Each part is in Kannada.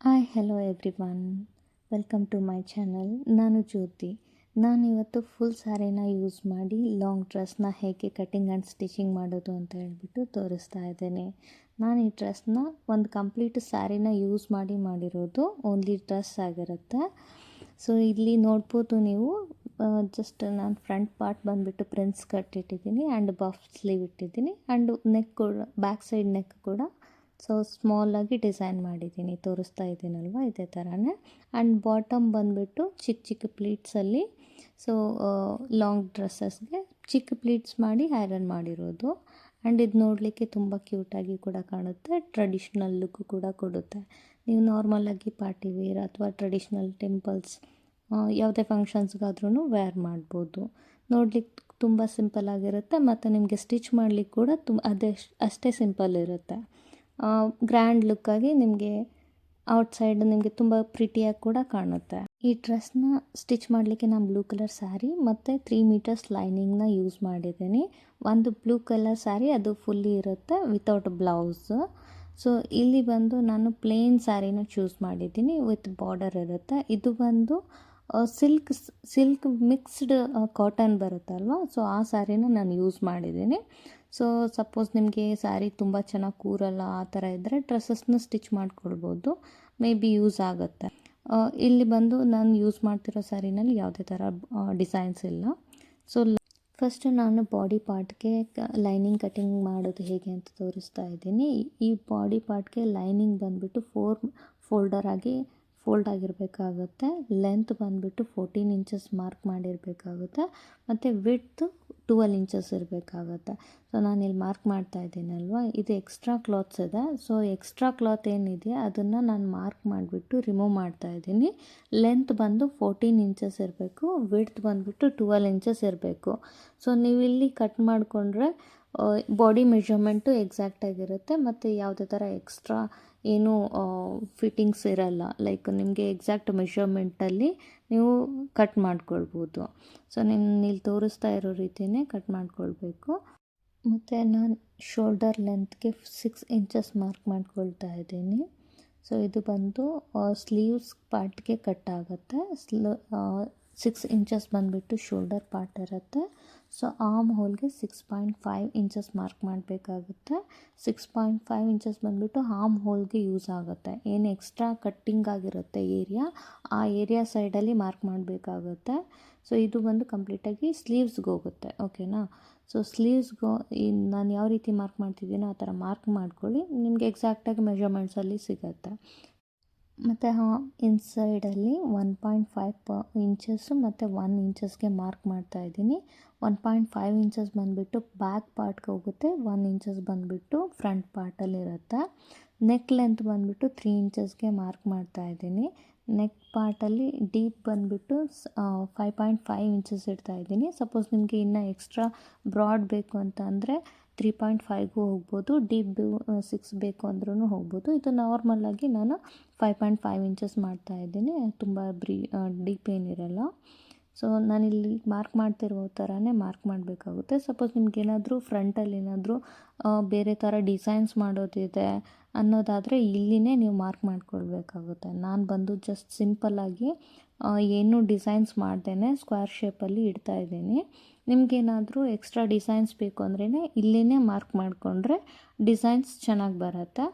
Hi hello everyone, welcome to my channel. ನಾನು ಜ್ಯೋತಿ. ನಾನಿವತ್ತು ಫುಲ್ ಸ್ಯಾರಿನ ಯೂಸ್ ಮಾಡಿ ಲಾಂಗ್ ಡ್ರೆಸ್ನ ಹೇಗೆ ಕಟಿಂಗ್ ಆ್ಯಂಡ್ ಸ್ಟಿಚಿಂಗ್ ಮಾಡೋದು ಅಂತ ಹೇಳ್ಬಿಟ್ಟು ತೋರಿಸ್ತಾ ಇದ್ದೇನೆ. ನಾನು ಈ ಡ್ರೆಸ್ನ ಒಂದು ಕಂಪ್ಲೀಟ್ ಸ್ಯಾರಿನ ಯೂಸ್ ಮಾಡಿರೋದು, ಓನ್ಲಿ ಡ್ರೆಸ್ ಆಗಿರುತ್ತೆ. ಸೊ ಇಲ್ಲಿ ನೋಡ್ಬೋದು ನೀವು, ಜಸ್ಟ್ ನಾನು ಫ್ರಂಟ್ ಪಾರ್ಟ್ ಬಂದುಬಿಟ್ಟು ಪ್ರಿನ್ಸ್ ಕಟ್ ಇಟ್ಟಿದ್ದೀನಿ ಆ್ಯಂಡ್ ಬಫ್ ಸ್ಲೀವ್ ಇಟ್ಟಿದ್ದೀನಿ ಆ್ಯಂಡ್ ನೆಕ್ ಕೂಡ, ಬ್ಯಾಕ್ ಸೈಡ್ ನೆಕ್ ಕೂಡ ಸೊ ಸ್ಮಾಲಾಗಿ ಡಿಸೈನ್ ಮಾಡಿದ್ದೀನಿ, ತೋರಿಸ್ತಾ ಇದ್ದೀನಲ್ವ ಇದೇ ಥರನೇ. ಆ್ಯಂಡ್ ಬಾಟಮ್ ಬಂದುಬಿಟ್ಟು ಚಿಕ್ಕ ಚಿಕ್ಕ ಪ್ಲೀಟ್ಸಲ್ಲಿ, ಸೊ ಲಾಂಗ್ ಡ್ರೆಸ್ಸಸ್ಗೆ ಚಿಕ್ಕ ಪ್ಲೀಟ್ಸ್ ಮಾಡಿ ಐರನ್ ಮಾಡಿರೋದು. ಆ್ಯಂಡ್ ಇದು ನೋಡಲಿಕ್ಕೆ ತುಂಬ ಕ್ಯೂಟಾಗಿ ಕೂಡ ಕಾಣುತ್ತೆ, ಟ್ರೆಡಿಷ್ನಲ್ ಲುಕ್ ಕೂಡ ಕೊಡುತ್ತೆ. ನೀವು ನಾರ್ಮಲಾಗಿ ಪಾರ್ಟಿ ವೇರ್ ಅಥವಾ ಟ್ರೆಡಿಷ್ನಲ್ ಟೆಂಪಲ್ಸ್ ಯಾವುದೇ ಫಂಕ್ಷನ್ಸ್ಗಾದ್ರೂ ವೇರ್ ಮಾಡ್ಬೋದು. ನೋಡ್ಲಿಕ್ಕೆ ತುಂಬ ಸಿಂಪಲ್ ಆಗಿರುತ್ತೆ ಮತ್ತು ನಿಮಗೆ ಸ್ಟಿಚ್ ಮಾಡಲಿಕ್ಕೆ ಕೂಡ ಅಷ್ಟೇ ಸಿಂಪಲ್ ಇರುತ್ತೆ. ಗ್ರ್ಯಾಂಡ್ ಲುಕ್ಕಾಗಿ ನಿಮಗೆ ಔಟ್ಸೈಡ್ ನಿಮಗೆ ತುಂಬ ಪ್ರಿಟಿಯಾಗಿ ಕೂಡ ಕಾಣುತ್ತೆ. ಈ ಡ್ರೆಸ್ನ ಸ್ಟಿಚ್ ಮಾಡಲಿಕ್ಕೆ ನಾನು ಬ್ಲೂ ಕಲರ್ ಸ್ಯಾರಿ ಮತ್ತು 3 ಮೀಟರ್ಸ್ ಲೈನಿಂಗ್ನ ಯೂಸ್ ಮಾಡಿದ್ದೀನಿ. ಒಂದು ಬ್ಲೂ ಕಲರ್ ಸ್ಯಾರಿ, ಅದು ಫುಲ್ಲಿ ಇರುತ್ತೆ ವಿತೌಟ್ ಬ್ಲೌಸ್. ಸೊ ಇಲ್ಲಿ ಬಂದು ನಾನು ಪ್ಲೇನ್ ಸ್ಯಾರಿನ ಚೂಸ್ ಮಾಡಿದ್ದೀನಿ, ವಿತ್ ಬಾರ್ಡರ್ ಇರುತ್ತೆ. ಇದು ಬಂದು ಸಿಲ್ಕ್ ಮಿಕ್ಸ್ಡ್ ಕಾಟನ್ ಬರುತ್ತಲ್ವ, ಸೊ ಆ ಸ್ಯಾರಿನ ನಾನು ಯೂಸ್ ಮಾಡಿದ್ದೀನಿ. ಸೊ ಸಪೋಸ್ ನಿಮಗೆ ಸ್ಯಾರಿ ತುಂಬ ಚೆನ್ನಾಗಿ ಕೂರಲ್ಲ ಆ ಥರ ಇದ್ದರೆ ಡ್ರೆಸ್ಸಸ್ನ ಸ್ಟಿಚ್ ಮಾಡ್ಕೊಳ್ಬೋದು, ಮೇ ಬಿ ಯೂಸ್ ಆಗುತ್ತೆ. ಇಲ್ಲಿ ಬಂದು ನಾನು ಯೂಸ್ ಮಾಡ್ತಿರೋ ಸ್ಯಾರಿನಲ್ಲಿ ಯಾವುದೇ ಥರ ಡಿಸೈನ್ಸ್ ಇಲ್ಲ. ಸೊ ಫಸ್ಟು ನಾನು ಬಾಡಿ ಪಾರ್ಟ್ಗೆ ಲೈನಿಂಗ್ ಕಟಿಂಗ್ ಮಾಡೋದು ಹೇಗೆ ಅಂತ ತೋರಿಸ್ತಾ ಇದ್ದೀನಿ. ಈ ಬಾಡಿ ಪಾರ್ಟ್ಗೆ ಲೈನಿಂಗ್ ಬಂದುಬಿಟ್ಟು 4 ಫೋಲ್ಡರ್ ಆಗಿ ಫೋಲ್ಡ್ ಆಗಿರಬೇಕಾಗುತ್ತೆ. ಲೆಂತ್ ಬಂದುಬಿಟ್ಟು 14 ಇಂಚಸ್ ಮಾರ್ಕ್ ಮಾಡಿರಬೇಕಾಗುತ್ತೆ ಮತ್ತು ವಿಡ್ತ್ 12 ಇಂಚಸ್ ಇರಬೇಕಾಗುತ್ತೆ. ಸೊ ನಾನಿಲ್ಲಿ ಮಾರ್ಕ್ ಮಾಡ್ತಾ ಇದ್ದೀನಲ್ವ, ಇದು ಎಕ್ಸ್ಟ್ರಾ ಕ್ಲಾತ್ಸ್ ಇದೆ. ಸೊ ಎಕ್ಸ್ಟ್ರಾ ಕ್ಲಾತ್ ಏನಿದೆ ಅದನ್ನು ನಾನು ಮಾರ್ಕ್ ಮಾಡಿಬಿಟ್ಟು ರಿಮೂವ್ ಮಾಡ್ತಾ ಇದ್ದೀನಿ. ಲೆಂತ್ ಬಂದು 14 ಇಂಚಸ್ ಇರಬೇಕು, ವಿಡ್ತ್ ಬಂದುಬಿಟ್ಟು 12 ಇಂಚಸ್ ಇರಬೇಕು. ಸೊ ನೀವು ಇಲ್ಲಿ ಕಟ್ ಮಾಡಿಕೊಂಡ್ರೆ ಬಾಡಿ ಮೆಷರ್ಮೆಂಟು ಎಕ್ಸಾಕ್ಟಾಗಿರುತ್ತೆ ಮತ್ತು ಯಾವುದೇ ಥರ ಎಕ್ಸ್ಟ್ರಾ ಏನೂ ಫಿಟ್ಟಿಂಗ್ಸ್ ಇರಲ್ಲ. ಲೈಕ್ ನಿಮಗೆ ಎಕ್ಸಾಕ್ಟ್ ಮೆಷರ್ಮೆಂಟಲ್ಲಿ ನೀವು ಕಟ್ ಮಾಡ್ಕೊಳ್ಬೋದು. ಸೊ ನಾನು ಇಲ್ಲಿ ತೋರಿಸ್ತಾ ಇರೋ ರೀತಿಯೇ ಕಟ್ ಮಾಡ್ಕೊಳ್ಬೇಕು. ಮತ್ತು ನಾನು ಶೋಲ್ಡರ್ ಲೆಂತ್ಗೆ 6 ಇಂಚಸ್ ಮಾರ್ಕ್ ಮಾಡ್ಕೊಳ್ತಾ ಇದ್ದೀನಿ. ಸೊ ಇದು ಬಂದು ಸ್ಲೀವ್ಸ್ ಪಾರ್ಟ್ಗೆ ಕಟ್ ಆಗುತ್ತೆ. 6 ಇಂಚಸ್ ಬಂದುಬಿಟ್ಟು ಶೋಲ್ಡರ್ ಪಾರ್ಟ್ ಇರುತ್ತೆ. ಸೊ ಆರ್ಮ್ ಹೋಲ್ಗೆ 6.5 ಇಂಚಸ್ ಮಾರ್ಕ್ ಮಾಡಬೇಕಾಗುತ್ತೆ. 6.5 ಇಂಚಸ್ ಬಂದುಬಿಟ್ಟು ಆರ್ಮ್ ಹೋಲ್ಗೆ ಯೂಸ್ ಆಗುತ್ತೆ. ಏನು ಎಕ್ಸ್ಟ್ರಾ ಕಟ್ಟಿಂಗ್ ಆಗಿರುತ್ತೆ ಏರಿಯಾ, ಆ ಏರಿಯಾ ಸೈಡಲ್ಲಿ ಮಾರ್ಕ್ ಮಾಡಬೇಕಾಗುತ್ತೆ. ಸೊ ಇದು ಬಂದು ಕಂಪ್ಲೀಟಾಗಿ ಸ್ಲೀವ್ಸ್ಗೆ ಹೋಗುತ್ತೆ, ಓಕೆನಾ. ಸೊ ಸ್ಲೀವ್ಸ್ಗೂ ನಾನು ಯಾವ ರೀತಿ ಮಾರ್ಕ್ ಮಾಡ್ತಿದ್ದೀನೋ ಆ ಥರ ಮಾರ್ಕ್ ಮಾಡ್ಕೊಳ್ಳಿ, ನಿಮಗೆ ಎಕ್ಸಾಕ್ಟಾಗಿ ಮೆಷರ್ಮೆಂಟ್ಸಲ್ಲಿ ಸಿಗುತ್ತೆ. ಮತ್ತು ಇನ್ಸೈಡಲ್ಲಿ 1.5 ಇಂಚಸ್ಸು ಮತ್ತು 1 ಇಂಚಸ್ಗೆ ಮಾರ್ಕ್ ಮಾಡ್ತಾಯಿದ್ದೀನಿ. 1.5 ಇಂಚಸ್ ಬಂದುಬಿಟ್ಟು ಬ್ಯಾಕ್ ಪಾರ್ಟ್ಗೆ ಹೋಗುತ್ತೆ, 1 ಇಂಚಸ್ ಬಂದುಬಿಟ್ಟು ಫ್ರಂಟ್ ಪಾರ್ಟಲ್ಲಿರುತ್ತೆ. ನೆಕ್ ಲೆಂತ್ ಬಂದುಬಿಟ್ಟು 3 ಇಂಚಸ್ಗೆ ಮಾರ್ಕ್ ಮಾಡ್ತಾಯಿದ್ದೀನಿ. ನೆಕ್ ಪಾರ್ಟಲ್ಲಿ ಡೀಪ್ ಬಂದುಬಿಟ್ಟು 5.5 ಇಂಚಸ್ ಇಡ್ತಾಯಿದ್ದೀನಿ. ಸಪೋಸ್ ನಿಮಗೆ ಇನ್ನೂ ಎಕ್ಸ್ಟ್ರಾ ಬ್ರಾಡ್ ಬೇಕು ಅಂತ ಅಂದರೆ 3.5ಗೂ ಹೋಗ್ಬೋದು, ಡೀಪ್ 6 ಬೇಕು ಅಂದ್ರೂ ಹೋಗ್ಬೋದು. ಇದು ನಾರ್ಮಲಾಗಿ ನಾನು 5.5 ಇಂಚಸ್ ಮಾಡ್ತಾಯಿದ್ದೀನಿ, ತುಂಬ ಡೀಪ್ ಏನಿರಲ್ಲ. ಸೊ ನಾನಿಲ್ಲಿ ಮಾರ್ಕ್ ಮಾಡ್ತಿರೋ ಥರನೇ ಮಾರ್ಕ್ ಮಾಡಬೇಕಾಗುತ್ತೆ. ಸಪೋಸ್ ನಿಮಗೇನಾದರೂ ಫ್ರಂಟಲ್ಲಿ ಏನಾದರೂ ಬೇರೆ ಥರ ಡಿಸೈನ್ಸ್ ಮಾಡೋದಿದೆ ಅನ್ನೋದಾದರೆ ಇಲ್ಲಿನೇ ನೀವು ಮಾರ್ಕ್ ಮಾಡ್ಕೊಳ್ಬೇಕಾಗುತ್ತೆ. ನಾನು ಬಂದು ಜಸ್ಟ್ ಸಿಂಪಲ್ಲಾಗಿ ಏನೂ ಡಿಸೈನ್ಸ್ ಮಾಡ್ದೇ ಸ್ಕ್ವೇರ್ ಶೇಪಲ್ಲಿ ಇಡ್ತಾಯಿದ್ದೀನಿ. ನಿಮಗೇನಾದರೂ ಎಕ್ಸ್ಟ್ರಾ ಡಿಸೈನ್ಸ್ ಬೇಕು ಅಂದ್ರೇ ಇಲ್ಲಿನೇ ಮಾರ್ಕ್ ಮಾಡಿಕೊಂಡ್ರೆ ಡಿಸೈನ್ಸ್ ಚೆನ್ನಾಗಿ ಬರುತ್ತೆ.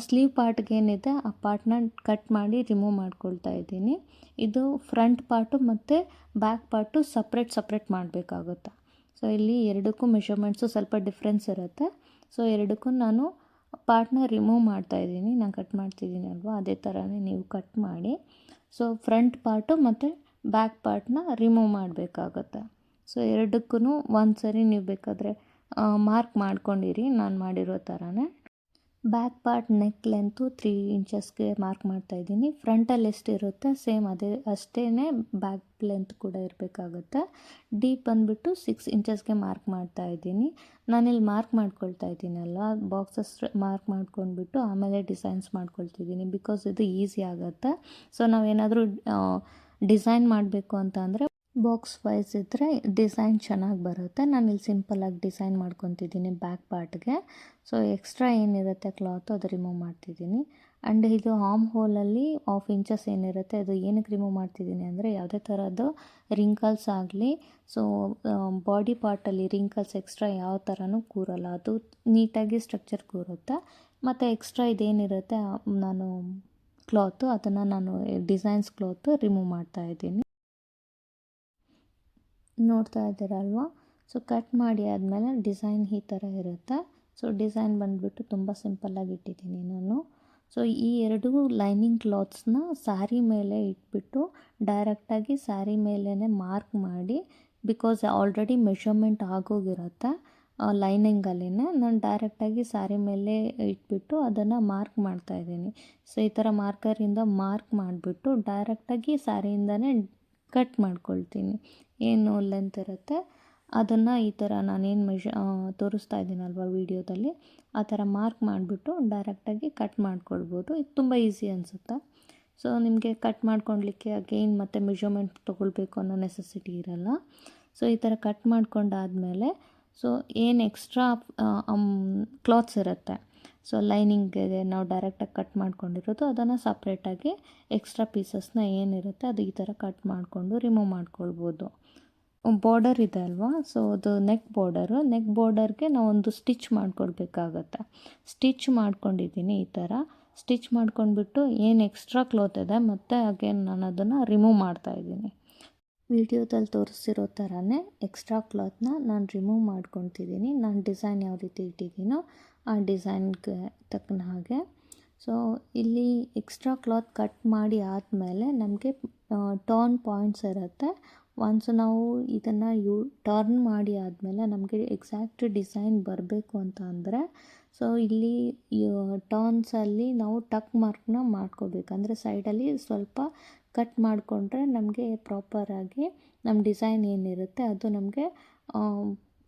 ಸ್ಲೀವ್ ಪಾರ್ಟ್ಗೆ ಏನಿದೆ ಆ ಪಾರ್ಟ್ನ ಕಟ್ ಮಾಡಿ ರಿಮೂವ್ ಮಾಡ್ಕೊಳ್ತಾ ಇದ್ದೀನಿ. ಇದು ಫ್ರಂಟ್ ಪಾರ್ಟು ಮತ್ತು ಬ್ಯಾಕ್ ಪಾರ್ಟು ಸಪ್ರೇಟ್ ಮಾಡಬೇಕಾಗುತ್ತೆ. ಸೊ ಇಲ್ಲಿ ಎರಡಕ್ಕೂ ಮೆಷರ್ಮೆಂಟ್ಸು ಸ್ವಲ್ಪ ಡಿಫ್ರೆನ್ಸ್ ಇರುತ್ತೆ. ಸೊ ಎರಡಕ್ಕೂ ನಾನು ಪಾರ್ಟ್ನ ರಿಮೂವ್ ಮಾಡ್ತಾಯಿದ್ದೀನಿ. ನಾನು ಕಟ್ ಮಾಡ್ತಿದ್ದೀನಿ ಅಲ್ವಾ, ಅದೇ ಥರನೇ ನೀವು ಕಟ್ ಮಾಡಿ. ಸೊ ಫ್ರಂಟ್ ಪಾರ್ಟು ಮತ್ತು ಬ್ಯಾಕ್ ಪಾರ್ಟ್ನ ರಿಮೂವ್ ಮಾಡಬೇಕಾಗುತ್ತೆ. ಸೊ ಎರಡಕ್ಕೂ ಒಂದು ಸರಿ ನೀವು ಬೇಕಾದರೆ ಮಾರ್ಕ್ ಮಾಡ್ಕೊಂಡಿರಿ, ನಾನು ಮಾಡಿರೋ ಥರನೇ. ಬ್ಯಾಕ್ ಪಾರ್ಟ್ ನೆಕ್ ಲೆಂತು 3 ಇಂಚಸ್ಗೆ ಮಾರ್ಕ್ ಮಾಡ್ತಾಯಿದ್ದೀನಿ. ಫ್ರಂಟಲ್ಲಿ ಎಷ್ಟಿರುತ್ತೆ ಸೇಮ್ ಅಷ್ಟೇ ಬ್ಯಾಕ್ ಲೆಂತ್ ಕೂಡ ಇರಬೇಕಾಗುತ್ತೆ. ಡೀಪ್ ಬಂದುಬಿಟ್ಟು 6 ಇಂಚಸ್ಗೆ ಮಾರ್ಕ್ ಮಾಡ್ತಾಯಿದ್ದೀನಿ. ನಾನಿಲ್ಲಿ ಮಾರ್ಕ್ ಮಾಡ್ಕೊಳ್ತಾ ಇದ್ದೀನಲ್ವ, ಬಾಕ್ಸಸ್ ಮಾರ್ಕ್ ಮಾಡ್ಕೊಂಡ್ಬಿಟ್ಟು ಆಮೇಲೆ ಡಿಸೈನ್ಸ್ ಮಾಡ್ಕೊಳ್ತಿದ್ದೀನಿ, ಬಿಕಾಸ್ ಇದು ಈಸಿ ಆಗುತ್ತೆ. ಸೊ ನಾವೇನಾದರೂ ಡಿಸೈನ್ ಮಾಡಬೇಕು ಅಂತ ಅಂದರೆ ಬಾಕ್ಸ್ ವೈಸ್ ಇದ್ದರೆ ಡಿಸೈನ್ ಚೆನ್ನಾಗಿ ಬರುತ್ತೆ. ನಾನಿಲ್ಲಿ ಸಿಂಪಲ್ಲಾಗಿ ಡಿಸೈನ್ ಮಾಡ್ಕೊತಿದ್ದೀನಿ ಬ್ಯಾಕ್ ಪಾರ್ಟ್ಗೆ. ಸೊ ಎಕ್ಸ್ಟ್ರಾ ಏನಿರುತ್ತೆ ಕ್ಲಾತು ಅದು ರಿಮೂವ್ ಮಾಡ್ತಿದ್ದೀನಿ. ಆ್ಯಂಡ್ ಇದು ಆರ್ಮ್ ಹೋಲಲ್ಲಿ 1/2 ಇಂಚಸ್ ಏನಿರುತ್ತೆ ಅದು ಏನಕ್ಕೆ ರಿಮೂವ್ ಮಾಡ್ತಿದ್ದೀನಿ ಅಂದರೆ ಯಾವುದೇ ಥರದ್ದು ರಿಂಕಲ್ಸ್ ಆಗಲಿ ಸೊ ಬಾಡಿ ಪಾರ್ಟಲ್ಲಿ ರಿಂಕಲ್ಸ್ ಎಕ್ಸ್ಟ್ರಾ ಯಾವ ಥರನೂ ಕೂರಲ್ಲ, ಅದು ನೀಟಾಗಿ ಸ್ಟ್ರಕ್ಚರ್ ಕೂರುತ್ತೆ. ಮತ್ತು ಎಕ್ಸ್ಟ್ರಾ ಇದೇನಿರುತ್ತೆ ನಾನು ಕ್ಲಾತು ಅದನ್ನು ನಾನು ಡಿಸೈನ್ಸ್ ಕ್ಲಾತು ರಿಮೂವ್ ಮಾಡ್ತಾಯಿದ್ದೀನಿ. ನೋಡ್ತಾ ಇದ್ದೀರಲ್ವ. ಸೊ ಕಟ್ ಮಾಡಿ ಆದಮೇಲೆ ಡಿಸೈನ್ ಈ ಥರ ಇರುತ್ತೆ. ಸೊ ಡಿಸೈನ್ ಬಂದುಬಿಟ್ಟು ತುಂಬ ಸಿಂಪಲ್ಲಾಗಿ ಇಟ್ಟಿದ್ದೀನಿ ನಾನು. ಸೊ ಈ ಎರಡೂ ಲೈನಿಂಗ್ ಕ್ಲಾತ್ಸ್ನ ಸ್ಯಾರಿ ಮೇಲೆ ಇಟ್ಬಿಟ್ಟು ಡೈರೆಕ್ಟಾಗಿ ಸ್ಯಾರಿ ಮೇಲೇ ಮಾರ್ಕ್ ಮಾಡಿ, ಬಿಕಾಸ್ ಆಲ್ರೆಡಿ ಮೆಷರ್ಮೆಂಟ್ ಆಗೋಗಿರುತ್ತೆ ಲೈನಿಂಗಲ್ಲೇ, ನಾನು ಡೈರೆಕ್ಟಾಗಿ ಸ್ಯಾರಿ ಮೇಲೆ ಇಟ್ಬಿಟ್ಟು ಅದನ್ನು ಮಾರ್ಕ್ ಮಾಡ್ತಾಯಿದ್ದೀನಿ. ಸೊ ಈ ಥರ ಮಾರ್ಕರಿಂದ ಮಾರ್ಕ್ ಮಾಡಿಬಿಟ್ಟು ಡೈರೆಕ್ಟಾಗಿ ಸ್ಯಾರಿಯಿಂದನೇ ಕಟ್ ಮಾಡ್ಕೊಳ್ತೀನಿ. ಏನು ಲೆಂತ್ ಇರುತ್ತೆ ಅದನ್ನು ಈ ಥರ ನಾನೇನು ತೋರಿಸ್ತಾ ಇದ್ದೀನಲ್ವ ವೀಡಿಯೋದಲ್ಲಿ ಆ ಥರ ಮಾರ್ಕ್ ಮಾಡಿಬಿಟ್ಟು ಡೈರೆಕ್ಟಾಗಿ ಕಟ್ ಮಾಡ್ಕೊಳ್ಬೋದು. ಇದು ತುಂಬ ಈಸಿ ಅನಿಸುತ್ತೆ. ಸೊ ನಿಮಗೆ ಕಟ್ ಮಾಡ್ಕೊಳ್ಲಿಕ್ಕೆ ಅಗೈನ್ ಮತ್ತು ಮೆಷರ್ಮೆಂಟ್ ತೊಗೊಳ್ಬೇಕು ಅನ್ನೋ ನೆಸೆಸಿಟಿ ಇರಲ್ಲ. ಸೊ ಈ ಥರ ಕಟ್ ಮಾಡ್ಕೊಂಡಾದಮೇಲೆ ಸೊ ಏನು ಎಕ್ಸ್ಟ್ರಾ ಕ್ಲಾತ್ಸ್ ಇರುತ್ತೆ, ಸೊ ಲೈನಿಂಗ್ಗೆ ನಾವು ಡೈರೆಕ್ಟಾಗಿ ಕಟ್ ಮಾಡ್ಕೊಂಡಿರೋದು ಅದನ್ನು ಸಪ್ರೇಟಾಗಿ ಎಕ್ಸ್ಟ್ರಾ ಪೀಸಸ್ನ ಏನಿರುತ್ತೆ ಅದು ಈ ಥರ ಕಟ್ ಮಾಡಿಕೊಂಡು ರಿಮೂವ್ ಮಾಡ್ಕೊಳ್ಬೋದು. ಬಾರ್ಡರ್ ಇದೆ ಅಲ್ವಾ, ಸೊ ಅದು ನೆಕ್ ಬಾರ್ಡರ್ಗೆ ನಾವೊಂದು ಸ್ಟಿಚ್ ಮಾಡ್ಕೊಳ್ಬೇಕಾಗತ್ತೆ. ಸ್ಟಿಚ್ ಮಾಡ್ಕೊಂಡಿದ್ದೀನಿ ಈ ಥರ. ಸ್ಟಿಚ್ ಮಾಡ್ಕೊಂಡ್ಬಿಟ್ಟು ಏನು ಎಕ್ಸ್ಟ್ರಾ ಕ್ಲಾತ್ ಇದೆ ಮತ್ತು ಅಗೇನ್ ನಾನು ಅದನ್ನು ರಿಮೂವ್ ಮಾಡ್ತಾಯಿದ್ದೀನಿ. ವಿಡಿಯೋದಲ್ಲಿ ತೋರಿಸಿರೋ ಥರನೇ ಎಕ್ಸ್ಟ್ರಾ ಕ್ಲಾತ್ನ ನಾನು ರಿಮೂವ್ ಮಾಡ್ಕೊತಿದ್ದೀನಿ. ನಾನು ಡಿಸೈನ್ ಯಾವ ರೀತಿ ಇಟ್ಟಿದ್ದೀನೋ ಆ ಡಿಸೈನ್ಗೆ ತಕ್ಕನ ಹಾಗೆ. ಸೊ ಇಲ್ಲಿ ಎಕ್ಸ್ಟ್ರಾ ಕ್ಲಾತ್ ಕಟ್ ಮಾಡಿ ಆದಮೇಲೆ ನಮಗೆ ಟರ್ನ್ ಪಾಯಿಂಟ್ಸ್ ಇರುತ್ತೆ. ಒನ್ಸ್ ನಾವು ಇದನ್ನು ಟರ್ನ್ ಮಾಡಿ ಆದಮೇಲೆ ನಮಗೆ ಎಕ್ಸಾಕ್ಟ್ ಡಿಸೈನ್ ಬರಬೇಕು ಅಂತ ಅಂದರೆ ಸೊ ಇಲ್ಲಿ ಟರ್ನ್ಸಲ್ಲಿ ನಾವು ಟಕ್ ಮಾರ್ಕ್ನ ಮಾಡ್ಕೋಬೇಕು. ಅಂದರೆ ಸೈಡಲ್ಲಿ ಸ್ವಲ್ಪ ಕಟ್ ಮಾಡಿಕೊಂಡ್ರೆ ನಮಗೆ ಪ್ರಾಪರಾಗಿ ನಮ್ಮ ಡಿಸೈನ್ ಏನಿರುತ್ತೆ ಅದು ನಮಗೆ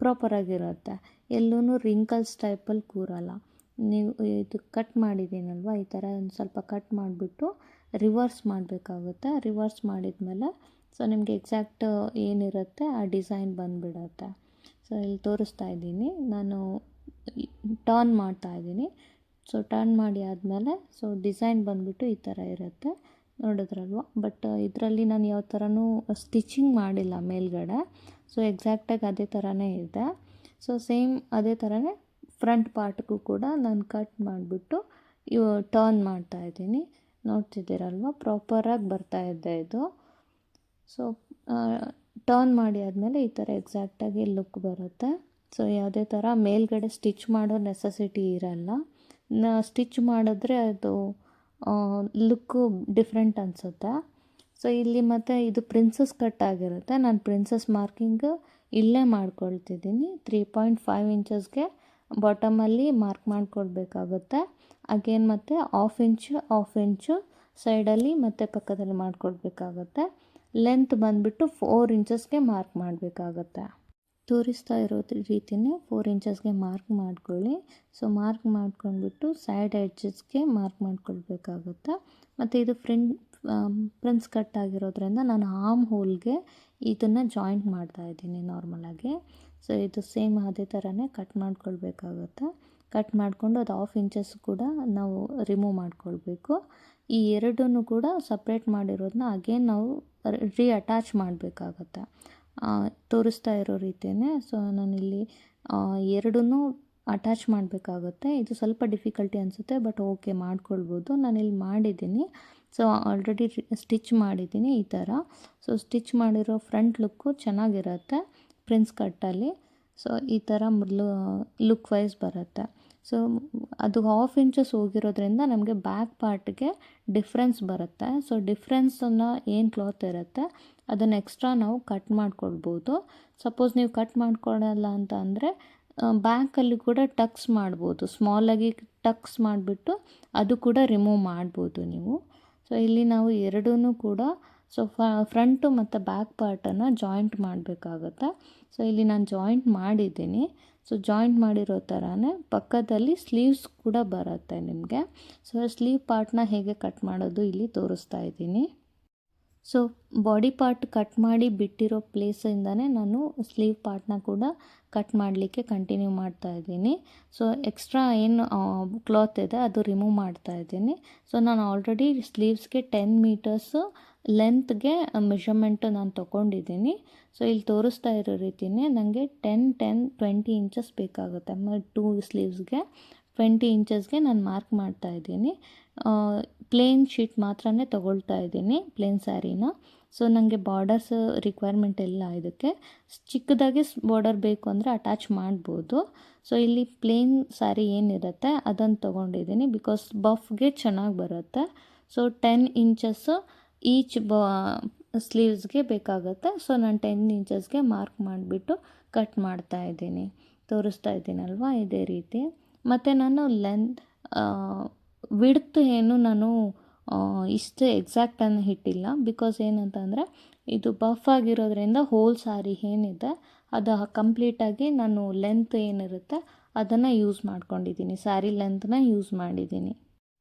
ಪ್ರಾಪರಾಗಿರುತ್ತೆ. ಎಲ್ಲೂ ರಿಂಕಲ್ಸ್ ಟೈಪಲ್ಲಿ ಕೂರಲ್ಲ. ನೀವು ಇದು ಕಟ್ ಮಾಡಿದ್ದೀನಲ್ವ ಈ ಥರ ಒಂದು ಸ್ವಲ್ಪ ಕಟ್ ಮಾಡಿಬಿಟ್ಟು ರಿವರ್ಸ್ ಮಾಡಬೇಕಾಗುತ್ತೆ. ರಿವರ್ಸ್ ಮಾಡಿದ್ಮೇಲೆ ಸೊ ನಿಮಗೆ ಎಕ್ಸಾಕ್ಟ್ ಏನಿರುತ್ತೆ ಆ ಡಿಸೈನ್ ಬಂದುಬಿಡತ್ತೆ. ಸೊ ಇಲ್ಲಿ ತೋರಿಸ್ತಾ ಇದ್ದೀನಿ, ನಾನು ಟರ್ನ್ ಮಾಡ್ತಾಯಿದ್ದೀನಿ. ಸೊ ಟರ್ನ್ ಮಾಡಿ ಆದಮೇಲೆ ಸೊ ಡಿಸೈನ್ ಬಂದುಬಿಟ್ಟು ಈ ಥರ ಇರುತ್ತೆ, ನೋಡಿದ್ರಲ್ವ. ಬಟ್ ಇದರಲ್ಲಿ ನಾನು ಯಾವ ಥರನೂ ಸ್ಟಿಚಿಂಗ್ ಮಾಡಿಲ್ಲ ಮೇಲ್ಗಡೆ. ಸೊ ಎಕ್ಸಾಕ್ಟಾಗಿ ಅದೇ ಥರನೇ ಇದೆ. ಸೊ ಸೇಮ್ ಅದೇ ಥರನೇ ಫ್ರಂಟ್ ಪಾರ್ಟ್ಗೂ ಕೂಡ ನಾನು ಕಟ್ ಮಾಡಿಬಿಟ್ಟು ಟರ್ನ್ ಮಾಡ್ತಾಯಿದ್ದೀನಿ. ನೋಡ್ತಿದ್ದೀರಲ್ವ, ಪ್ರಾಪರಾಗಿ ಬರ್ತಾಯಿದ್ದೆ ಇದು. ಸೊ ಟರ್ನ್ ಮಾಡಿ ಆದಮೇಲೆ ಈ ಥರ ಎಕ್ಸಾಕ್ಟಾಗಿ ಲುಕ್ ಬರುತ್ತೆ. ಸೊ ಯಾವುದೇ ಥರ ಮೇಲ್ಗಡೆ ಸ್ಟಿಚ್ ಮಾಡೋ ನೆಸೆಸಿಟಿ ಇರಲ್ಲ. ಸ್ಟಿಚ್ ಮಾಡಿದ್ರೆ ಅದು ಲುಕ್ಕು ಡಿಫ್ರೆಂಟ್ ಅನಿಸುತ್ತೆ. ಸೊ ಇಲ್ಲಿ ಮತ್ತು ಇದು ಪ್ರಿನ್ಸಸ್ ಕಟ್ ಆಗಿರುತ್ತೆ. ನಾನು ಪ್ರಿನ್ಸಸ್ ಮಾರ್ಕಿಂಗ್ ಇಲ್ಲೇ ಮಾಡ್ಕೊಳ್ತಿದ್ದೀನಿ. 3.5 ಇಂಚಸ್ಗೆ ಬಾಟಮಲ್ಲಿ ಮಾರ್ಕ್ ಮಾಡ್ಕೊಳ್ಬೇಕಾಗುತ್ತೆ. ಅಗೇನ್ ಮತ್ತು 1/2 ಇಂಚು ಸೈಡಲ್ಲಿ ಮತ್ತು ಪಕ್ಕದಲ್ಲಿ ಮಾಡ್ಕೊಳ್ಬೇಕಾಗುತ್ತೆ. ಲೆಂತ್ ಬಂದುಬಿಟ್ಟು 4 ಇಂಚಸ್ಗೆ ಮಾರ್ಕ್ ಮಾಡಬೇಕಾಗತ್ತೆ. ತೋರಿಸ್ತಾ ಇರೋದು ರೀತಿಯೇ 4 ಇಂಚಸ್ಗೆ ಮಾರ್ಕ್ ಮಾಡ್ಕೊಳ್ಳಿ. ಸೊ ಮಾರ್ಕ್ ಮಾಡ್ಕೊಂಡ್ಬಿಟ್ಟು ಸೈಡ್ ಎಡ್ಜಸ್ಗೆ ಮಾರ್ಕ್ ಮಾಡ್ಕೊಳ್ಬೇಕಾಗುತ್ತೆ. ಮತ್ತು ಇದು ಪ್ರಿನ್ಸ್ ಕಟ್ ಆಗಿರೋದ್ರಿಂದ ನಾನು ಆರ್ಮ್ ಹೋಲ್ಗೆ ಇದನ್ನು ಜಾಯಿಂಟ್ ಮಾಡ್ತಾಯಿದ್ದೀನಿ ನಾರ್ಮಲಾಗಿ. ಸೊ ಇದು ಸೇಮ್ ಅದೇ ಥರನೇ ಕಟ್ ಮಾಡ್ಕೊಳ್ಬೇಕಾಗುತ್ತೆ. ಕಟ್ ಮಾಡಿಕೊಂಡು ಅದು 1/2 ಇಂಚಸ್ ಕೂಡ ನಾವು ರಿಮೂವ್ ಮಾಡ್ಕೊಳ್ಬೇಕು. ಈ ಎರಡನ್ನೂ ಕೂಡ ಸಪ್ರೇಟ್ ಮಾಡಿರೋದನ್ನ ಅಗೇನ್ ನಾವು ಅಟ್ಯಾಚ್ ಮಾಡಬೇಕಾಗತ್ತೆ ತೋರಿಸ್ತಾ ಇರೋ ರೀತಿಯೇ. ಸೊ ನಾನಿಲ್ಲಿ ಎರಡನ್ನೂ ಅಟ್ಯಾಚ್ ಮಾಡಬೇಕಾಗುತ್ತೆ. ಇದು ಸ್ವಲ್ಪ ಡಿಫಿಕಲ್ಟಿ ಅನಿಸುತ್ತೆ, ಬಟ್ ಓಕೆ ಮಾಡ್ಕೊಳ್ಬೋದು. ನಾನಿಲ್ಲಿ ಮಾಡಿದ್ದೀನಿ. ಸೊ ಆಲ್ರೆಡಿ ಸ್ಟಿಚ್ ಮಾಡಿದ್ದೀನಿ ಈ ಥರ. ಸೊ ಸ್ಟಿಚ್ ಮಾಡಿರೋ ಫ್ರಂಟ್ ಲುಕ್ಕು ಚೆನ್ನಾಗಿರುತ್ತೆ ಪ್ರಿನ್ಸ್ ಕಟ್ಟಲ್ಲಿ. ಸೊ ಈ ಥರ ಲುಕ್ ವೈಸ್ ಬರುತ್ತೆ. ಸೊ ಅದು 1/2 ಇಂಚಸ್ ಹೋಗಿರೋದ್ರಿಂದ ನಮಗೆ ಬ್ಯಾಕ್ ಪಾರ್ಟ್ಗೆ ಡಿಫ್ರೆನ್ಸ್ ಬರುತ್ತೆ. ಸೊ ಡಿಫ್ರೆನ್ಸನ್ನು ಏನು ಕ್ಲಾತ್ ಇರುತ್ತೆ ಅದನ್ನು ಎಕ್ಸ್ಟ್ರಾ ನಾವು ಕಟ್ ಮಾಡ್ಕೊಳ್ಬೋದು. ಸಪೋಸ್ ನೀವು ಕಟ್ ಮಾಡ್ಕೊಳ್ಳಲ್ಲ ಅಂತ ಅಂದರೆ ಬ್ಯಾಕಲ್ಲಿ ಕೂಡ ಟಕ್ಸ್ ಮಾಡ್ಬೋದು. ಸ್ಮಾಲಾಗಿ ಟಕ್ಸ್ ಮಾಡಿಬಿಟ್ಟು ಅದು ಕೂಡ ರಿಮೂವ್ ಮಾಡ್ಬೋದು ನೀವು. ಸೊ ಇಲ್ಲಿ ನಾವು ಎರಡೂ ಕೂಡ ಸೊ ಫ್ರಂಟು ಮತ್ತು ಬ್ಯಾಕ್ ಪಾರ್ಟನ್ನು ಜಾಯಿಂಟ್ ಮಾಡಬೇಕಾಗುತ್ತೆ. ಸೊ ಇಲ್ಲಿ ನಾನು ಜಾಯಿಂಟ್ ಮಾಡಿದ್ದೀನಿ. ಸೊ ಜಾಯಿಂಟ್ ಮಾಡಿರೋ ಥರನೇ ಪಕ್ಕದಲ್ಲಿ ಸ್ಲೀವ್ಸ್ ಕೂಡ ಬರುತ್ತೆ ನಿಮಗೆ. ಸೊ ಸ್ಲೀವ್ ಪಾರ್ಟ್ನ ಹೇಗೆ ಕಟ್ ಮಾಡೋದು ಇಲ್ಲಿ ತೋರಿಸ್ತಾ ಇದ್ದೀನಿ. ಸೊ ಬಾಡಿ ಪಾರ್ಟ್ ಕಟ್ ಮಾಡಿ ಬಿಟ್ಟಿರೋ ಪ್ಲೇಸಿಂದನೇ ನಾನು ಸ್ಲೀವ್ ಪಾರ್ಟ್ನ ಕೂಡ ಕಟ್ ಮಾಡಲಿಕ್ಕೆ ಕಂಟಿನ್ಯೂ ಮಾಡ್ತಾ ಇದ್ದೀನಿ. ಸೊ ಎಕ್ಸ್ಟ್ರಾ ಏನು ಕ್ಲಾತ್ ಇದೆ ಅದು ರಿಮೂವ್ ಮಾಡ್ತಾ ಇದ್ದೀನಿ. ಸೊ ನಾನು ಆಲ್ರೆಡಿ ಸ್ಲೀವ್ಸ್ಗೆ 10 ಮೀಟರ್ಸು ಲೆಂತ್ಗೆ ಮೆಷರ್ಮೆಂಟು ನಾನು ತೊಗೊಂಡಿದ್ದೀನಿ. ಸೊ ಇಲ್ಲಿ ತೋರಿಸ್ತಾ ಇರೋ ರೀತಿಯೇ ನನಗೆ 20 ಇಂಚಸ್ ಬೇಕಾಗುತ್ತೆ. 2 ಸ್ಲೀವ್ಸ್ಗೆ 20 ಇಂಚಸ್ಗೆ ನಾನು ಮಾರ್ಕ್ ಮಾಡ್ತಾ ಇದ್ದೀನಿ. ಪ್ಲೇನ್ ಶೀಟ್ ಮಾತ್ರನೇ ತೊಗೊಳ್ತಾ ಇದ್ದೀನಿ, ಪ್ಲೇನ್ ಸ್ಯಾರಿನ. ಸೊ ನನಗೆ ಬಾರ್ಡರ್ಸ್ ರಿಕ್ವೈರ್ಮೆಂಟ್ ಇಲ್ಲ ಇದಕ್ಕೆ. ಚಿಕ್ಕದಾಗಿ ಬಾರ್ಡರ್ ಬೇಕು ಅಂದರೆ ಅಟ್ಯಾಚ್ ಮಾಡ್ಬೋದು. ಸೊ ಇಲ್ಲಿ ಪ್ಲೇನ್ ಸ್ಯಾರಿ ಏನಿರುತ್ತೆ ಅದನ್ನು ತೊಗೊಂಡಿದ್ದೀನಿ, ಬಿಕಾಸ್ ಬಫ್ಗೆ ಚೆನ್ನಾಗಿ ಬರುತ್ತೆ. ಸೊ 10 ಇಂಚಸ್ಸು ಈಚ್ ಸ್ಲೀವ್ಸ್ಗೆ ಬೇಕಾಗುತ್ತೆ. ಸೊ ನಾನು 10 ಇಂಚಸ್ಗೆ ಮಾರ್ಕ್ ಮಾಡಿಬಿಟ್ಟು ಕಟ್ ಮಾಡ್ತಾ ಇದ್ದೀನಿ, ತೋರಿಸ್ತಾ ಇದ್ದೀನಲ್ವ ಇದೇ ರೀತಿ. ಮತ್ತು ನಾನು ವಿಡ್ತ್ ಏನು ನಾನು ಇಷ್ಟು ಎಕ್ಸಾಕ್ಟನ್ನು ಇಟ್ಟಿಲ್ಲ, ಬಿಕಾಸ್ ಏನಂತಂದರೆ ಇದು ಬಫ್ ಆಗಿರೋದ್ರಿಂದ ಹೋಲ್ ಸ್ಯಾರಿ ಏನಿದೆ ಅದು ಕಂಪ್ಲೀಟಾಗಿ ನಾನು ಲೆಂತ್ ಏನಿರುತ್ತೆ ಅದನ್ನು ಯೂಸ್ ಮಾಡ್ಕೊಂಡಿದ್ದೀನಿ, ಸ್ಯಾರಿ ಲೆಂತ್ನ ಯೂಸ್ ಮಾಡಿದ್ದೀನಿ.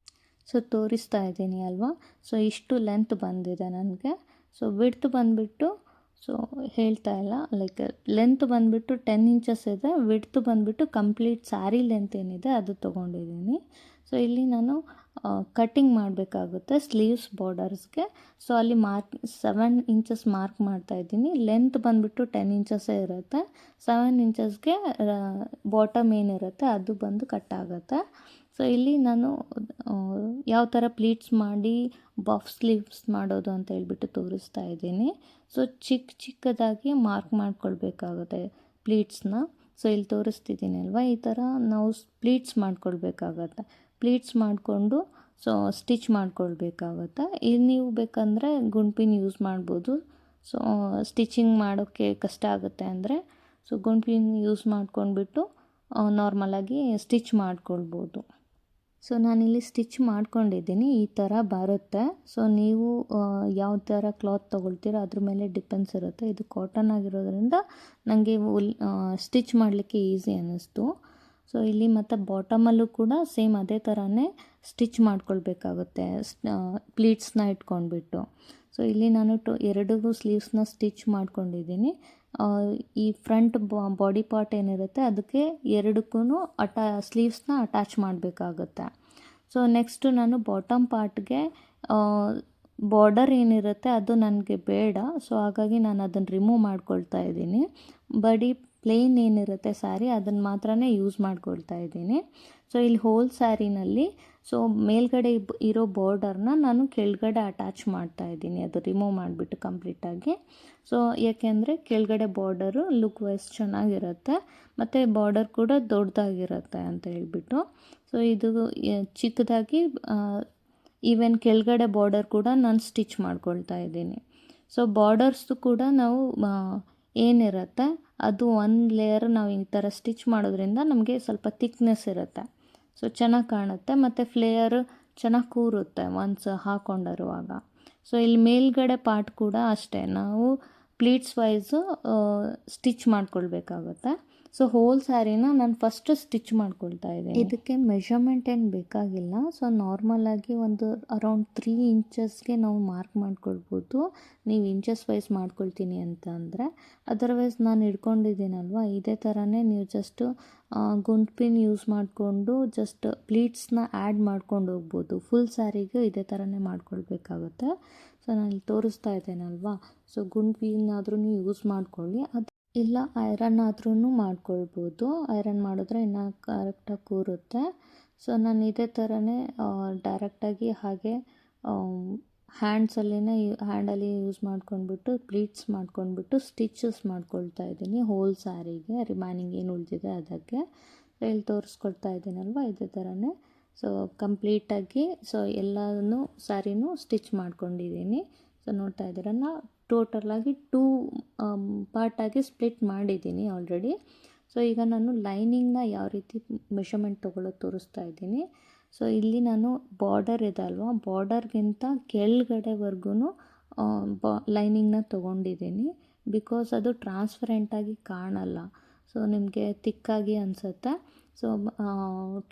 ಸೊ ತೋರಿಸ್ತಾ ಇದ್ದೀನಿ ಅಲ್ವಾ. ಸೊ ಇಷ್ಟು ಲೆಂತ್ ಬಂದಿದೆ ನನಗೆ. ಸೊ ವಿಡ್ತ್ ಬಂದುಬಿಟ್ಟು, ಸೊ ಹೇಳ್ತಾ ಇಲ್ಲ, ಲೈಕ್ ಲೆಂತ್ ಬಂದುಬಿಟ್ಟು 10 ಇಂಚಸ್ ಇದೆ, ವಿಡ್ತ್ ಬಂದುಬಿಟ್ಟು ಕಂಪ್ಲೀಟ್ ಸ್ಯಾರಿ ಲೆಂತ್ ಏನಿದೆ ಅದು ತೊಗೊಂಡಿದ್ದೀನಿ. ಸೊ ಇಲ್ಲಿ ನಾನು ಕಟ್ಟಿಂಗ್ ಮಾಡಬೇಕಾಗುತ್ತೆ ಸ್ಲೀವ್ಸ್ ಬಾರ್ಡರ್ಸ್ಗೆ. ಸೊ ಅಲ್ಲಿ 7 ಇಂಚಸ್ ಮಾರ್ಕ್ ಮಾಡ್ತಾಯಿದ್ದೀನಿ. ಲೆಂತ್ ಬಂದುಬಿಟ್ಟು 10 ಇಂಚಸ್ಸೇ ಇರುತ್ತೆ. 7 ಇಂಚಸ್ಗೆ ಬಾಟಮ್ ಏನಿರುತ್ತೆ ಅದು ಬಂದು ಕಟ್ ಆಗುತ್ತೆ. ಸೊ ಇಲ್ಲಿ ನಾನು ಯಾವ ಥರ ಪ್ಲೀಟ್ಸ್ ಮಾಡಿ ಬಫ್ ಸ್ಲೀವ್ಸ್ ಮಾಡೋದು ಅಂತ ಹೇಳ್ಬಿಟ್ಟು ತೋರಿಸ್ತಾ ಇದ್ದೀನಿ. ಸೊ ಚಿಕ್ಕದಾಗಿ ಮಾರ್ಕ್ ಮಾಡ್ಕೊಳ್ಬೇಕಾಗುತ್ತೆ ಪ್ಲೀಟ್ಸ್ನ. ಸೊ ಇಲ್ಲಿ ತೋರಿಸ್ತಿದ್ದೀನಿ ಅಲ್ವಾ, ಈ ಥರ ನಾವು ಪ್ಲೀಟ್ಸ್ ಮಾಡ್ಕೊಳ್ಬೇಕಾಗತ್ತೆ. ಪ್ಲೀಟ್ಸ್ ಮಾಡಿಕೊಂಡು ಸೊ ಸ್ಟಿಚ್ ಮಾಡ್ಕೊಳ್ಬೇಕಾಗತ್ತೆ. ಇಲ್ಲಿ ನೀವು ಬೇಕಂದರೆ ಗುಂಡ್ಪಿನ್ ಯೂಸ್ ಮಾಡ್ಬೋದು. ಸೊ ಸ್ಟಿಚಿಂಗ್ ಮಾಡೋಕ್ಕೆ ಕಷ್ಟ ಆಗುತ್ತೆ ಅಂದರೆ ಸೊ ಗುಂಡ್ಪಿನ್ ಯೂಸ್ ಮಾಡ್ಕೊಂಡ್ಬಿಟ್ಟು ನಾರ್ಮಲಾಗಿ ಸ್ಟಿಚ್ ಮಾಡ್ಕೊಳ್ಬೋದು. ಸೊ ನಾನಿಲ್ಲಿ ಸ್ಟಿಚ್ ಮಾಡ್ಕೊಂಡಿದ್ದೀನಿ, ಈ ಥರ ಬರುತ್ತೆ. ಸೊ ನೀವು ಯಾವ ಥರ ಕ್ಲಾತ್ ತೊಗೊಳ್ತೀರೋ ಅದ್ರ ಮೇಲೆ ಡಿಪೆಂಡ್ಸ್ ಇರುತ್ತೆ. ಇದು ಕಾಟನ್ ಆಗಿರೋದ್ರಿಂದ ನನಗೆ ಸ್ಟಿಚ್ ಮಾಡಲಿಕ್ಕೆ ಈಸಿ ಅನ್ನಿಸ್ತು. ಸೊ ಇಲ್ಲಿ ಮತ್ತು ಬಾಟಮಲ್ಲೂ ಕೂಡ ಸೇಮ್ ಅದೇ ಥರನೇ ಸ್ಟಿಚ್ ಮಾಡ್ಕೊಳ್ಬೇಕಾಗುತ್ತೆ, ಪ್ಲೀಟ್ಸ್ನ ಇಟ್ಕೊಂಡ್ಬಿಟ್ಟು. ಸೊ ಇಲ್ಲಿ ನಾನು ಎರಡಿಗೂ ಸ್ಲೀವ್ಸ್ನ ಸ್ಟಿಚ್ ಮಾಡ್ಕೊಂಡಿದ್ದೀನಿ. ಈ ಫ್ರಂಟ್ ಬಾಡಿ ಪಾರ್ಟ್ ಏನಿರುತ್ತೆ ಅದಕ್ಕೆ ಎರಡಕ್ಕೂ ಸ್ಲೀವ್ಸ್ನ ಅಟ್ಯಾಚ್ ಮಾಡಬೇಕಾಗುತ್ತೆ. ಸೊ ನೆಕ್ಸ್ಟು ನಾನು ಬಾಟಮ್ ಪಾರ್ಟ್ಗೆ ಬಾರ್ಡರ್ ಏನಿರುತ್ತೆ ಅದು ನನಗೆ ಬೇಡ. ಸೊ ಹಾಗಾಗಿ ನಾನು ಅದನ್ನು ರಿಮೂವ್ ಮಾಡ್ಕೊಳ್ತಾ ಇದ್ದೀನಿ. ಬರೀ ಪ್ಲೇನ್ ಏನಿರುತ್ತೆ ಸ್ಯಾರಿ ಅದನ್ನು ಮಾತ್ರನೇ ಯೂಸ್ ಮಾಡ್ಕೊಳ್ತಾ ಇದ್ದೀನಿ. ಸೊ ಇಲ್ಲಿ ಹೋಲ್ ಸ್ಯಾರಿನಲ್ಲಿ ಸೊ ಮೇಲ್ಗಡೆ ಇರೋ ಬಾರ್ಡರ್ನ ನಾನು ಕೆಳಗಡೆ ಅಟ್ಯಾಚ್ ಮಾಡ್ತಾ ಇದ್ದೀನಿ, ಅದು ರಿಮೂವ್ ಮಾಡಿಬಿಟ್ಟು ಕಂಪ್ಲೀಟಾಗಿ. ಸೊ ಯಾಕೆಂದರೆ ಕೆಳಗಡೆ ಬಾರ್ಡರು ಲುಕ್ ವೈಸ್ ಚೆನ್ನಾಗಿರುತ್ತೆ ಮತ್ತು ಬಾರ್ಡರ್ ಕೂಡ ದೊಡ್ಡದಾಗಿರುತ್ತೆ ಅಂತ ಹೇಳ್ಬಿಟ್ಟು. ಸೊ ಇದು ಚಿಕ್ಕದಾಗಿ ಈವನ್ ಕೆಳಗಡೆ ಬಾರ್ಡರ್ ಕೂಡ ನಾನು ಸ್ಟಿಚ್ ಮಾಡ್ಕೊಳ್ತಾ ಇದ್ದೀನಿ. ಸೊ ಬಾರ್ಡರ್ಸ್ದು ಕೂಡ ನಾವು ಏನಿರುತ್ತೆ ಅದು ಒಂದು ಲೇಯರ್ ನಾವು ಈ ಥರ ಸ್ಟಿಚ್ ಮಾಡೋದ್ರಿಂದ ನಮಗೆ ಸ್ವಲ್ಪ ಥಿಕ್ನೆಸ್ ಇರುತ್ತೆ. ಸೊ ಚೆನ್ನಾಗಿ ಕಾಣುತ್ತೆ ಮತ್ತು ಫ್ಲೇಯರ್ ಚೆನ್ನಾಗಿ ಕೂರುತ್ತೆ ಒನ್ಸ್ ಹಾಕ್ಕೊಂಡಿರುವಾಗ. ಸೊ ಇಲ್ಲಿ ಮೇಲ್ಗಡೆ ಪಾರ್ಟ್ ಕೂಡ ಅಷ್ಟೇ ನಾವು ಪ್ಲೀಟ್ಸ್ ವೈಸು ಸ್ಟಿಚ್ ಮಾಡ್ಕೊಳ್ಬೇಕಾಗುತ್ತೆ. ಸೊ ಹೋಲ್ ಸ್ಯಾರಿನ ನಾನು ಫಸ್ಟ್ ಸ್ಟಿಚ್ ಮಾಡ್ಕೊಳ್ತಾ ಇದ್ದೀನಿ. ಇದಕ್ಕೆ ಮೆಷರ್ಮೆಂಟ್ ಏನು ಬೇಕಾಗಿಲ್ಲ. ಸೊ ನಾರ್ಮಲಾಗಿ ಒಂದು ಅರೌಂಡ್ 3 ಇಂಚಸ್ಗೆ ನಾವು ಮಾರ್ಕ್ ಮಾಡ್ಕೊಳ್ಬೋದು, ನೀವು ಇಂಚಸ್ ವೈಸ್ ಮಾಡ್ಕೊಳ್ತೀನಿ ಅಂತ ಅಂದರೆ. ಅದರ್ವೈಸ್ ನಾನು ಇಟ್ಕೊಂಡಿದ್ದೀನಲ್ವ ಇದೇ ಥರನೇ ನೀವು ಜಸ್ಟು ಗುಂಡ್ಪಿನ್ ಯೂಸ್ ಮಾಡಿಕೊಂಡು ಜಸ್ಟ್ ಪ್ಲೀಟ್ಸ್ನ ಆ್ಯಡ್ ಮಾಡ್ಕೊಂಡು ಹೋಗ್ಬೋದು. ಫುಲ್ ಸ್ಯಾರಿಗೆ ಇದೇ ಥರನೇ ಮಾಡ್ಕೊಳ್ಬೇಕಾಗುತ್ತೆ. ಸೊ ನಾನು ಇಲ್ಲಿ ತೋರಿಸ್ತಾ ಇದ್ದೇನಲ್ವಾ, ಸೊ ಗುಂಡ್ಪಿನ್ ಆದ್ರೂ ಯೂಸ್ ಮಾಡ್ಕೊಳ್ಳಿ, ಅದು ಇಲ್ಲ ಐರನ್ ಆದ್ರೂ ಮಾಡ್ಕೊಳ್ಬೋದು. ಐರನ್ ಮಾಡಿದ್ರೆ ಇನ್ನೂ ಕರೆಕ್ಟಾಗಿ ಕೂರುತ್ತೆ. ಸೊ ನಾನು ಇದೇ ಥರನೇ ಡೈರೆಕ್ಟಾಗಿ ಹಾಗೆ ಹ್ಯಾಂಡಲ್ಲಿ ಯೂಸ್ ಮಾಡ್ಕೊಂಡ್ಬಿಟ್ಟು ಪ್ಲೀಟ್ಸ್ ಮಾಡ್ಕೊಂಡ್ಬಿಟ್ಟು ಸ್ಟಿಚಸ್ ಮಾಡ್ಕೊಳ್ತಾ ಇದ್ದೀನಿ ಹೋಲ್ ಸ್ಯಾರಿಗೆ, ರಿಮೈನಿಂಗ್ ಏನು ಉಳಿದಿದೆ ಅದಕ್ಕೆ. ಇಲ್ಲಿ ತೋರಿಸ್ಕೊಳ್ತಾ ಇದ್ದೀನಲ್ವ ಇದೇ ಥರನೇ. ಸೊ ಕಂಪ್ಲೀಟಾಗಿ ಸೊ ಎಲ್ಲನೂ ಸ್ಯಾರಿನೂ ಸ್ಟಿಚ್ ಮಾಡ್ಕೊಂಡಿದ್ದೀನಿ. ಸೊ ನೋಡ್ತಾ ಇದ್ದೀರಲ್ಲ, ಟೋಟಲಾಗಿ 2 ಪಾರ್ಟಾಗಿ ಸ್ಪ್ಲಿಟ್ ಮಾಡಿದ್ದೀನಿ ಆಲ್ರೆಡಿ. ಸೊ ಈಗ ನಾನು ಲೈನಿಂಗ್ನ ಯಾವ ರೀತಿ ಮೆಷರ್ಮೆಂಟ್ ತೊಗೊಳ್ಳೋದು ತೋರಿಸ್ತಾ ಇದ್ದೀನಿ. ಸೊ ಇಲ್ಲಿ ನಾನು ಬಾರ್ಡರ್ ಇದೆ ಅಲ್ವಾ, ಬಾರ್ಡರ್ಗಿಂತ ಕೆಳಗಡೆವರೆಗೂ ಲೈನಿಂಗ್ನ ತೊಗೊಂಡಿದ್ದೀನಿ, ಬಿಕಾಸ್ ಅದು ಟ್ರಾನ್ಸ್ಪರೆಂಟಾಗಿ ಕಾಣಲ್ಲ. ಸೊ ನಿಮಗೆ ತಿಕ್ಕಾಗಿ ಅನಿಸುತ್ತೆ. ಸೊ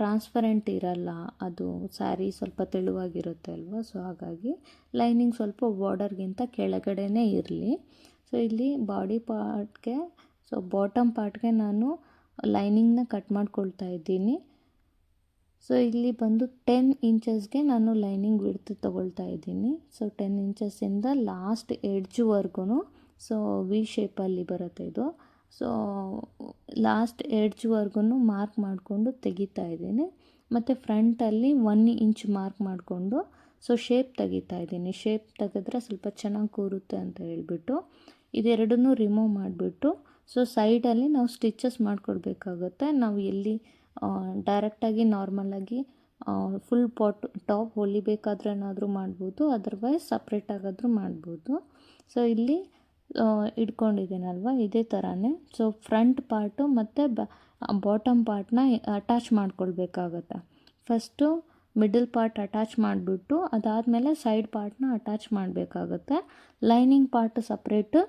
ಟ್ರಾನ್ಸ್ಪರೆಂಟ್ ಇರಲ್ಲ, ಅದು ಸ್ಯಾರಿ ಸ್ವಲ್ಪ ತೆಳುವಾಗಿರುತ್ತೆ ಅಲ್ವಾ, ಸೊ ಹಾಗಾಗಿ ಲೈನಿಂಗ್ ಸ್ವಲ್ಪ ಬಾರ್ಡರ್ಗಿಂತ ಕೆಳಗಡೆನೇ ಇರಲಿ. ಸೊ ಇಲ್ಲಿ ಬಾಡಿ ಪಾರ್ಟ್ಗೆ, ಸೊ ಬಾಟಮ್ ಪಾರ್ಟ್ಗೆ ನಾನು ಲೈನಿಂಗ್ನ ಕಟ್ ಮಾಡ್ಕೊಳ್ತಾ ಇದ್ದೀನಿ. ಸೊ ಇಲ್ಲಿ ಬಂದು 10 ಇಂಚಸ್ಗೆ ನಾನು ಲೈನಿಂಗ್ ವಿಡ್ತ್ ತೊಗೊಳ್ತಾ ಇದ್ದೀನಿ. ಸೊ 10 ಇಂಚಸ್ಸಿಂದ ಲಾಸ್ಟ್ ಎಡ್ಜ್ವರೆಗೂ, ಸೊ ವಿ ಶೇಪಲ್ಲಿ ಬರುತ್ತೆ ಇದು. ಸೊ ಲಾಸ್ಟ್ ಎಡ್ಜ್ವರೆಗೂ ಮಾರ್ಕ್ ಮಾಡಿಕೊಂಡು ತೆಗಿತಾ ಇದ್ದೀನಿ. ಮತ್ತು ಫ್ರಂಟಲ್ಲಿ 1 ಇಂಚ್ ಮಾರ್ಕ್ ಮಾಡಿಕೊಂಡು ಸೊ ಶೇಪ್ ತೆಗಿತಾ ಇದ್ದೀನಿ. ಶೇಪ್ ತೆಗೆದ್ರೆ ಸ್ವಲ್ಪ ಚೆನ್ನಾಗಿ ಕೂರುತ್ತೆ ಅಂತ ಹೇಳ್ಬಿಟ್ಟು ಇದೆರಡನ್ನೂ ರಿಮೂವ್ ಮಾಡಿಬಿಟ್ಟು, ಸೊ ಸೈಡಲ್ಲಿ ನಾವು ಸ್ಟಿಚಸ್ ಮಾಡ್ಕೊಳ್ಬೇಕಾಗುತ್ತೆ. ನಾವು ಎಲ್ಲಿ ಡೈರೆಕ್ಟಾಗಿ ನಾರ್ಮಲಾಗಿ ಫುಲ್ ಟಾಪ್ ಹೊಲಿಬೇಕಾದ್ರೇನಾದರೂ ಮಾಡ್ಬೋದು, ಅದರ್ವೈಸ್ ಸಪ್ರೇಟಾಗಾದರೂ ಮಾಡ್ಬೋದು. ಸೊ ಇಲ್ಲಿ ಇಟ್ಕೊಂಡಿದ್ದೀನಲ್ವ, ಇದೇ ಥರನೇ. ಸೊ ಫ್ರಂಟ್ ಪಾರ್ಟು ಮತ್ತು ಬಾಟಮ್ ಪಾರ್ಟ್ನ ಅಟ್ಯಾಚ್ ಮಾಡ್ಕೊಳ್ಬೇಕಾಗತ್ತೆ. ಫಸ್ಟು ಮಿಡಲ್ ಪಾರ್ಟ್ ಅಟ್ಯಾಚ್ ಮಾಡಿಬಿಟ್ಟು ಅದಾದಮೇಲೆ ಸೈಡ್ ಪಾರ್ಟ್ನ ಅಟ್ಯಾಚ್ ಮಾಡಬೇಕಾಗತ್ತೆ. Lining part separate,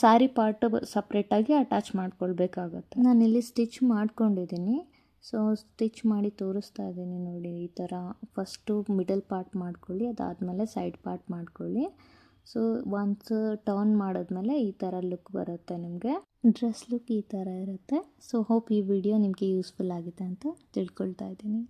sari part ಸಪ್ರೇಟಾಗಿ ಅಟ್ಯಾಚ್ ಮಾಡ್ಕೊಳ್ಬೇಕಾಗತ್ತೆ. ನಾನಿಲ್ಲಿ ಸ್ಟಿಚ್ ಮಾಡ್ಕೊಂಡಿದ್ದೀನಿ. ಸೊ ಸ್ಟಿಚ್ ಮಾಡಿ ತೋರಿಸ್ತಾ ಇದ್ದೀನಿ ನೋಡಿ. ಈ ಥರ ಫಸ್ಟು ಮಿಡಲ್ ಪಾರ್ಟ್ ಮಾಡ್ಕೊಳ್ಳಿ, ಅದಾದಮೇಲೆ ಸೈಡ್ ಪಾರ್ಟ್ ಮಾಡ್ಕೊಳ್ಳಿ. ಸೊ ಒನ್ಸ್ ಟರ್ನ್ ಮಾಡಿದ್ಮೇಲೆ ಈ ಥರ ಲುಕ್ ಬರುತ್ತೆ ನಿಮಗೆ. ಡ್ರೆಸ್ ಲುಕ್ ಈ ಥರ ಇರುತ್ತೆ. ಸೊ ಹೋಪ್ ಈ ವಿಡಿಯೋ ನಿಮಗೆ ಯೂಸ್ಫುಲ್ ಆಗಿದೆ ಅಂತ ತಿಳ್ಕೊಳ್ತಾ ಇದ್ದೀನಿ.